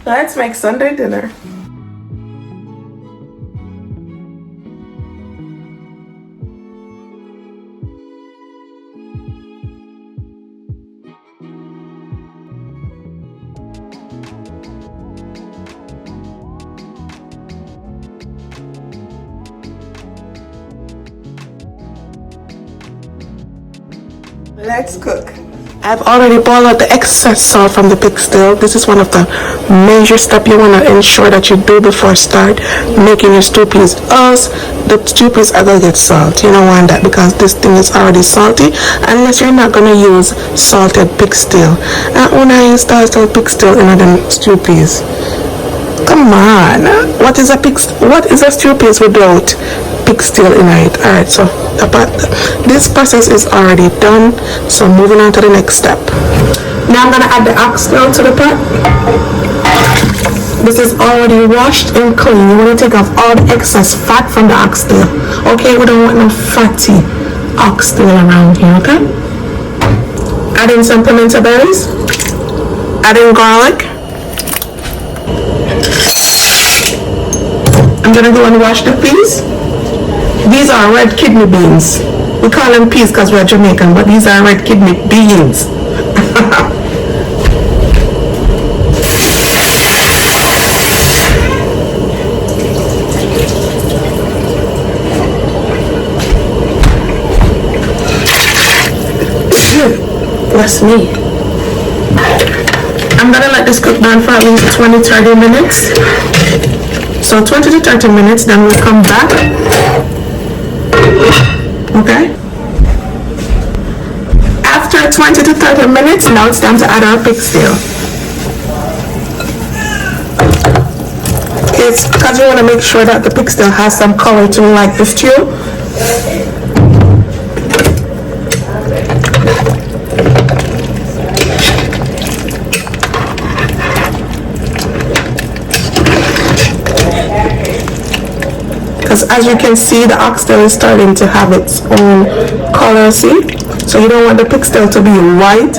Let's make Sunday dinner. Let's cook. I've already boiled out the excess salt from the pigtail. This is one of the major steps you want to ensure that you do before start making your stew peas. Else, the stew peas are going to get salt. You don't want that because this thing is already salty unless you're not going to use salted pigtail. And when I use salted pigtail in the stew peas, come on, what is a stew peas without pigtail in it? Alright, so this process is already done, so moving on to the next step. Now I'm going to add the oxtail to the pot. This is already washed and clean. You want to take off all the excess fat from the oxtail. Okay, we don't want no fatty oxtail around here, okay? Adding some pimento berries, adding garlic. I'm going to go and wash the peas. These are red kidney beans. We call them peas because we're Jamaican, but these are red kidney beans. That's me. I'm gonna let this cook down for at least 20-30 minutes. So 20 to 30 minutes, then we'll come back. Okay. After 20 to 30 minutes, now it's time to add our pigtail. It's because you want to make sure that the pigtail has some color to like the stew. Because as you can see, the oxtail is starting to have its own color, see? So you don't want the pigtail to be white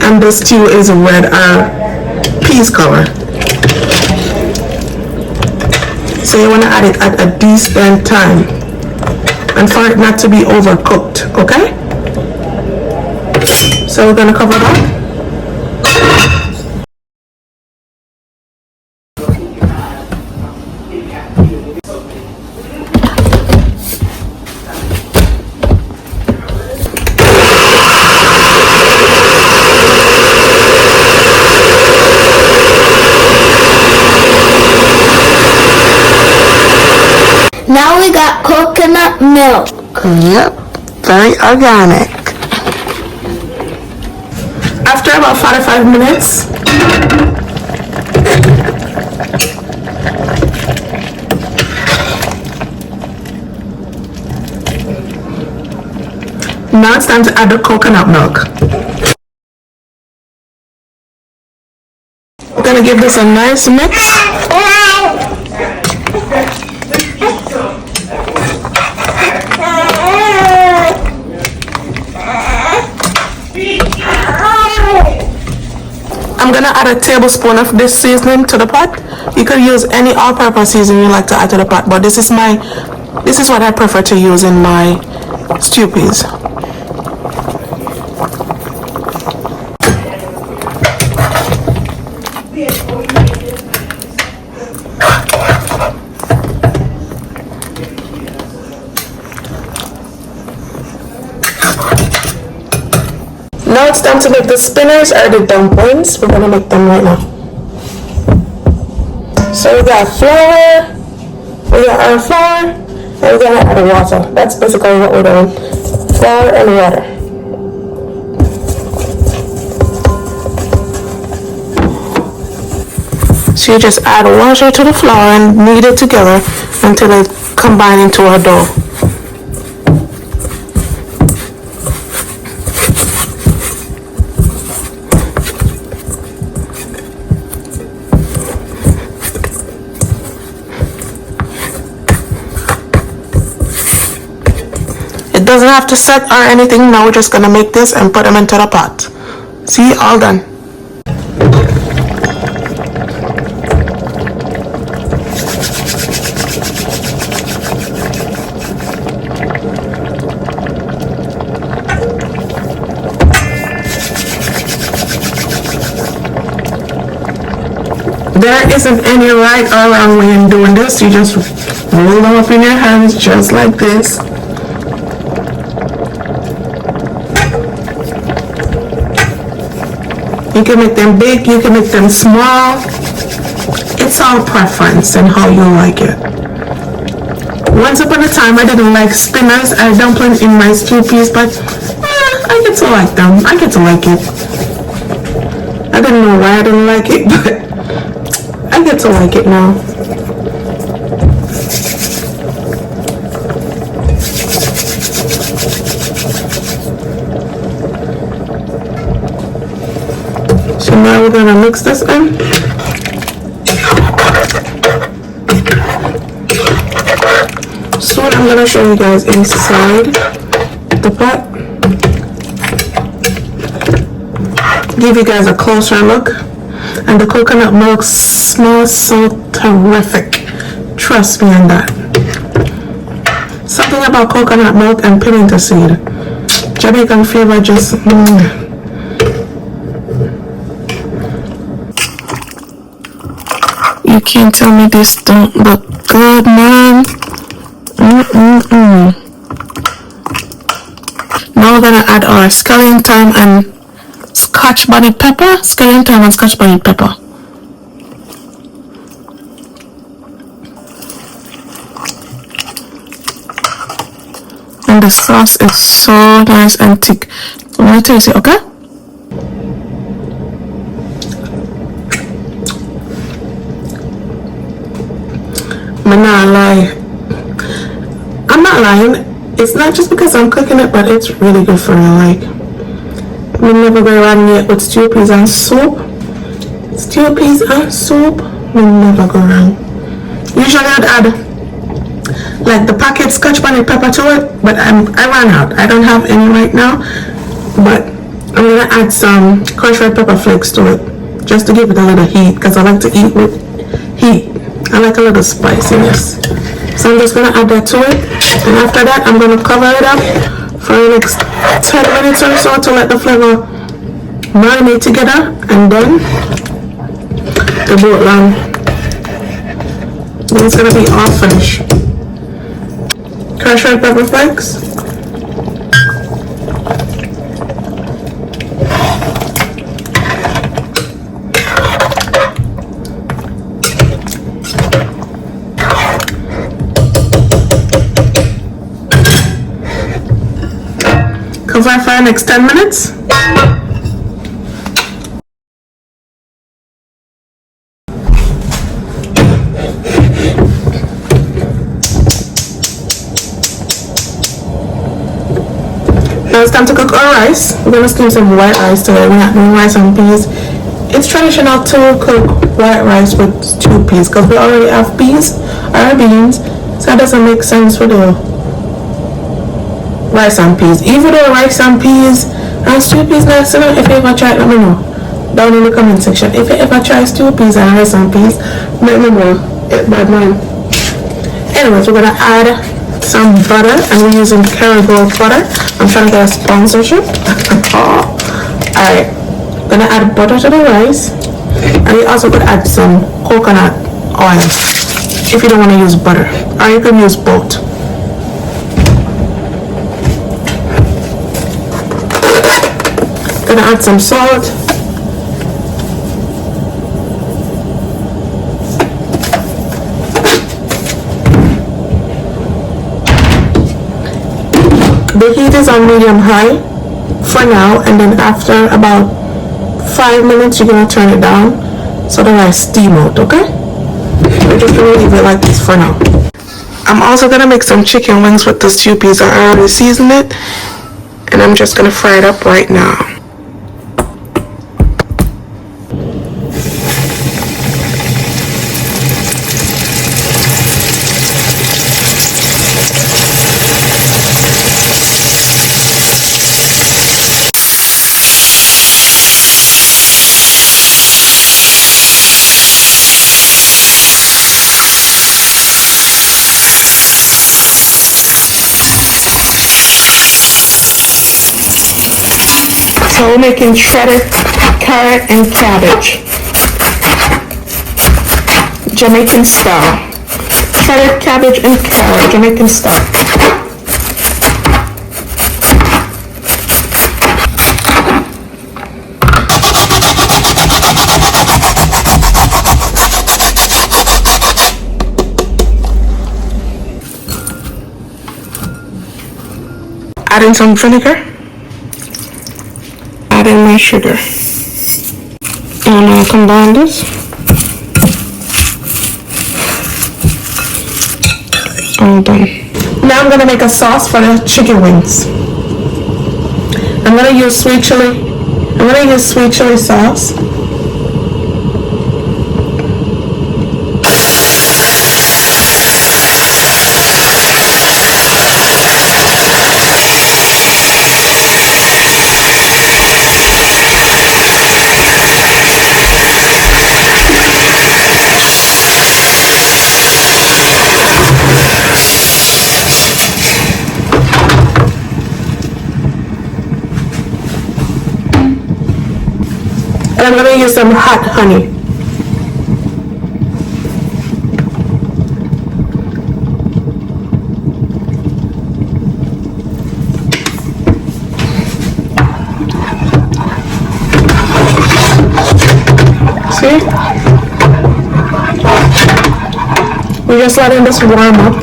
and the stew is red or peas color. So you want to add it at a decent time and for it not to be overcooked, okay? So we're going to cover that. Now we got coconut milk. Yep, very organic. After about 45 minutes, now it's time to add the coconut milk. We're gonna give this a nice mix. I'm gonna add a tablespoon of this seasoning to the pot. You could use any all-purpose seasoning you like to add to the pot, but this is what I prefer to use in my stew peas. Now it's time to make the spinners or the dumplings. We're gonna make them right now. So we got flour, we got our flour, and we're gonna add water. That's basically what we're doing. Flour and water. So you just add water to the flour and knead it together until it combines into a dough. It doesn't have to set or anything. Now we're just gonna make this and put them into the pot. See, all done. There isn't any right or wrong way in doing this. You just roll them up in your hands just like this. You can make them big, you can make them small. It's all preference and how you like it. Once upon a time, I didn't like spinners or dumplings in my stew peas, but I get to like them. I get to like it. I didn't know why I didn't like it, but I get to like it now. So now we're gonna mix this in. Soon I'm gonna show you guys inside the pot. Give you guys a closer look. And the coconut milk smells so terrific. Trust me on that. Something about coconut milk and pimento seed. Jamaican flavor just You can't tell me this don't look good, man. Now we're gonna add our scallion, thyme, and scotch bonnet pepper. Scallion, thyme, and scotch bonnet pepper. And the sauce is so nice and thick. I'm gonna taste it, okay? I'm not lying. It's not just because I'm cooking it, but it's really good for you. Like, we never go wrong yet with stew peas and soup. Stew peas and soup, we never go wrong. Usually I'd add like the packet scotch bonnet pepper to it, but I ran out. I don't have any right now, but I'm gonna add some crushed red pepper flakes to it just to give it a little heat, because I like to eat with heat. I like a little spiciness. So I'm just gonna add that to it, and after that I'm gonna cover it up for the next 10 minutes or so to let the flavor marinate together, and then the boat lamb. Then it's gonna be all finished. Crushed red pepper flakes. Cover for the next 10 minutes. Now it's time to cook our rice. We're going to steam some white rice today. We're not doing rice and peas. It's traditional to cook white rice with stew peas because we already have peas or beans, so it doesn't make sense for the rice and peas. Even though rice and peas and stew peas nice enough, if you ever try it, let me know down in the comment section. If you ever try stew peas and rice and peas, let me know. It's bad man. Anyways, we're gonna add some butter, and we're using Kerrygold butter. I'm trying to get a sponsorship. Alright, gonna add butter to the rice, and you also could add some coconut oil if you don't want to use butter, or you can use both. Gonna add some salt. The heat is on medium high for now, and then after about 5 minutes you're gonna turn it down so the rice steam out, okay? We're just gonna leave it like this for now. I'm also gonna make some chicken wings with the stew peas. I already seasoned it, and I'm just gonna fry it up right now. So we're making shredded carrot and cabbage. Jamaican style. Shredded cabbage and carrot, Jamaican style. Adding some vinegar. Adding my sugar. And I'll combine this. All done. Now I'm gonna make a sauce for the chicken wings. I'm gonna use sweet chili sauce. And I'm going to use some hot honey. See? We're just letting this warm up.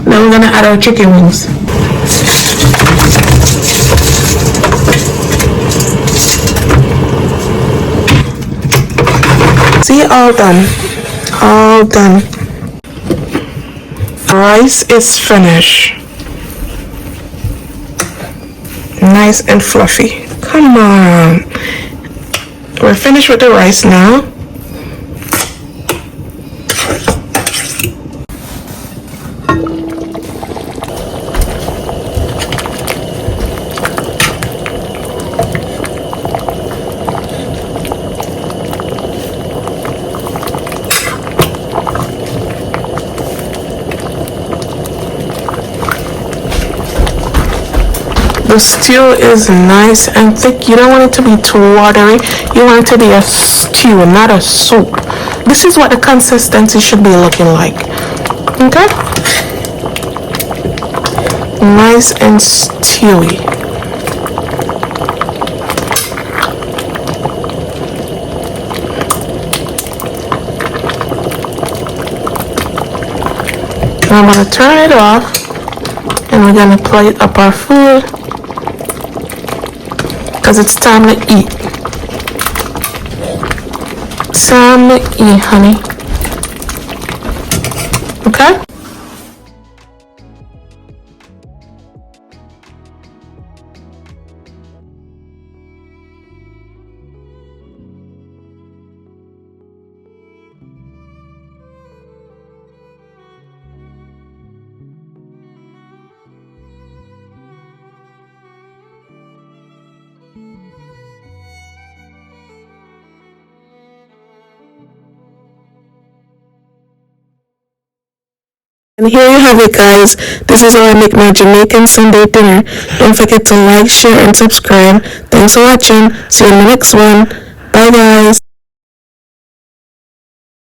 Now we're gonna add our chicken wings. See, all done. All done. Rice is finished. Nice and fluffy. Come on. We're finished with the rice now. The stew is nice and thick. You don't want it to be too watery. You want it to be a stew, not a soup. This is what the consistency should be looking like. Okay? Nice and stewy. I'm going to turn it off and we're going to plate up our food because it's time to eat. Time to eat, honey. Okay? And here you have it, guys. This is how I make my Jamaican Sunday dinner. Don't forget to like, share, and subscribe. Thanks for watching. See you in the next one. Bye, guys.